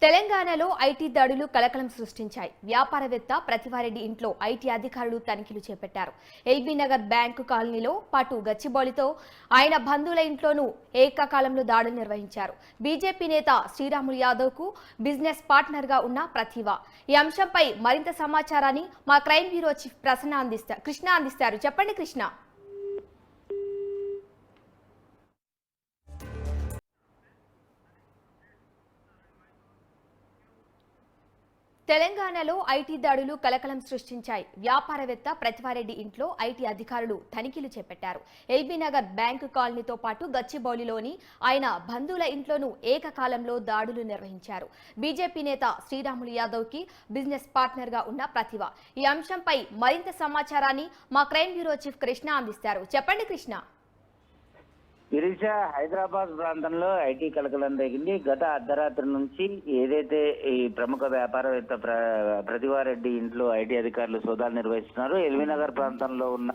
తెలంగాణలో ఐటీ దాడులు కలకలం సృష్టించాయి. వ్యాపారవేత్త ప్రతివారెడ్డి ఇంట్లో ఐటీ అధికారులు తనిఖీలు చేపట్టారు. ఎల్బీ నగర్ బ్యాంకు కాలనీలో పాటు గచ్చిబౌలితో ఆయన బంధువుల ఇంట్లోనూ ఏకకాలంలో దాడులు నిర్వహించారు. బీజేపీ నేత శ్రీరాములు యాదవ్ కు బిజినెస్ పార్ట్నర్ గా ఉన్న ప్రతిభ. ఈ అంశంపై మరింత సమాచారాన్ని మా క్రైమ్ బ్యూరో చీఫ్ కృష్ణ అందిస్తారు. చెప్పండి కృష్ణ. తెలంగాణలో ఐటీ దాడులు కలకలం సృష్టించాయి. వ్యాపారవేత్త ప్రతివారెడ్డి ఇంట్లో ఐటీ అధికారులు తనిఖీలు చేపట్టారు. ఎల్బీ నగర్ బ్యాంకు కాలనీతో పాటు గచ్చిబౌలిలోని ఆయన బంధువుల ఇంట్లోనూ ఏకకాలంలో దాడులు నిర్వహించారు. బీజేపీ నేత శ్రీరాములు యాదవ్ కి బిజినెస్ పార్ట్నర్ గా ఉన్న ప్రతిభ. ఈ అంశంపై మరింత సమాచారాన్ని మా క్రైమ్ బ్యూరో చీఫ్ కృష్ణ అందిస్తారు. చెప్పండి కృష్ణ. గిరీష, హైదరాబాద్ ప్రాంతంలో ఐటీ కలకలం రేగింది. గత అర్ధరాత్రి నుంచి ఏదైతే ఈ ప్రముఖ వ్యాపారవేత్త ప్రతివారెడ్డి ఇంట్లో ఐటీ అధికారులు సోదాలు నిర్వహిస్తున్నారు. ఎల్బీనగర్ ప్రాంతంలో ఉన్న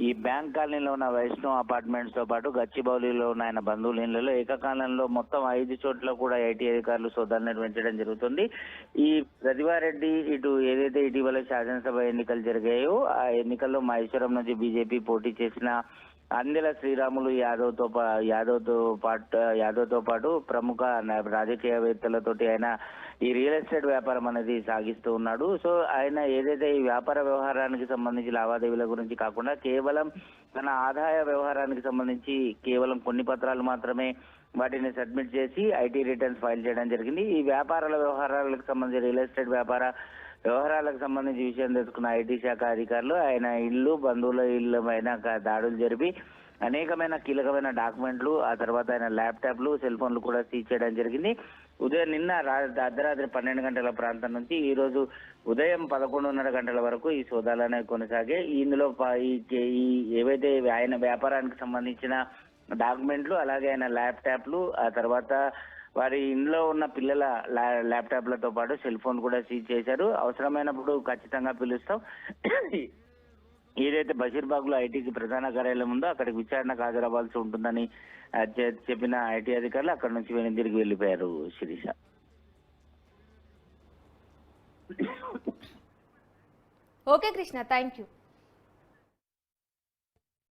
ఈ బ్యాంక్ కాలనీలో ఉన్న వైష్ణవ్ అపార్ట్మెంట్స్ తో పాటు గచ్చిబౌలిలో ఉన్న ఆయన బంధువుల ఇళ్లలో ఏకకాలంలో మొత్తం 5 చోట్ల కూడా ఐటీ అధికారులు సోదాలు నిర్వహించడం జరుగుతుంది. ఈ ప్రతివారెడ్డి ఇటు ఏదైతే ఇటీవల శాసనసభ ఎన్నికలు జరిగాయో ఆ ఎన్నికల్లో మహేశ్వరం నుంచి బీజేపీ పోటీ చేసిన అందెల శ్రీరాములు యాదవ్తో పాటు ప్రముఖ రాజకీయవేత్తలతోటి ఆయన ఈ రియల్ ఎస్టేట్ వ్యాపారం అనేది సాగిస్తూ ఉన్నాడు. సో ఆయన ఏదైతే ఈ వ్యాపార వ్యవహారానికి సంబంధించి లావాదేవీల గురించి కాకుండా కేవలం తన ఆదాయ వ్యవహారానికి సంబంధించి కేవలం కొన్ని పత్రాలు మాత్రమే వాటిని సబ్మిట్ చేసి ఐటీ రిటర్న్స్ ఫైల్ చేయడం జరిగింది. ఈ వ్యాపారాల వ్యవహారాలకు సంబంధించి రియల్ ఎస్టేట్ వ్యాపార వ్యవహారాలకు సంబంధించి విషయం తెలుసుకున్న ఐటీ శాఖ అధికారులు ఆయన ఇల్లు, బంధువుల ఇల్లు పైన దాడులు జరిపి అనేకమైన కీలకమైన డాక్యుమెంట్లు, ఆ తర్వాత ఆయన ల్యాప్టాప్లు, సెల్ ఫోన్లు కూడా సీజ్ చేయడం జరిగింది. ఉదయం నిన్న అర్ధరాత్రి 12 గంటల ప్రాంతం నుంచి ఈ రోజు ఉదయం 11:30 గంటల వరకు ఈ సోదాలు అనేవి కొనసాగే. ఇందులో ఏవైతే ఆయన వ్యాపారానికి సంబంధించిన డాక్యుమెంట్లు, అలాగే ఆయన ల్యాప్టాప్లు, ఆ తర్వాత వారి ఇంట్లో ఉన్న పిల్లల ల్యాప్టాప్లతో పాటు సెల్ ఫోన్ కూడా సీజ్ చేశారు. అవసరమైనప్పుడు ఖచ్చితంగా పిలుస్తాం. ఏదైతే బషీర్బాగ్ లో ఐటీకి ప్రధాన కార్యాలయం ఉందో అక్కడికి విచారణకు హాజరవ్వాల్సి ఉంటుందని చెప్పిన ఐటీ అధికారులు అక్కడి నుంచి వెనుదిరిగి వెళ్ళిపోయారు. Shirisha. Okay Krishna, thank you.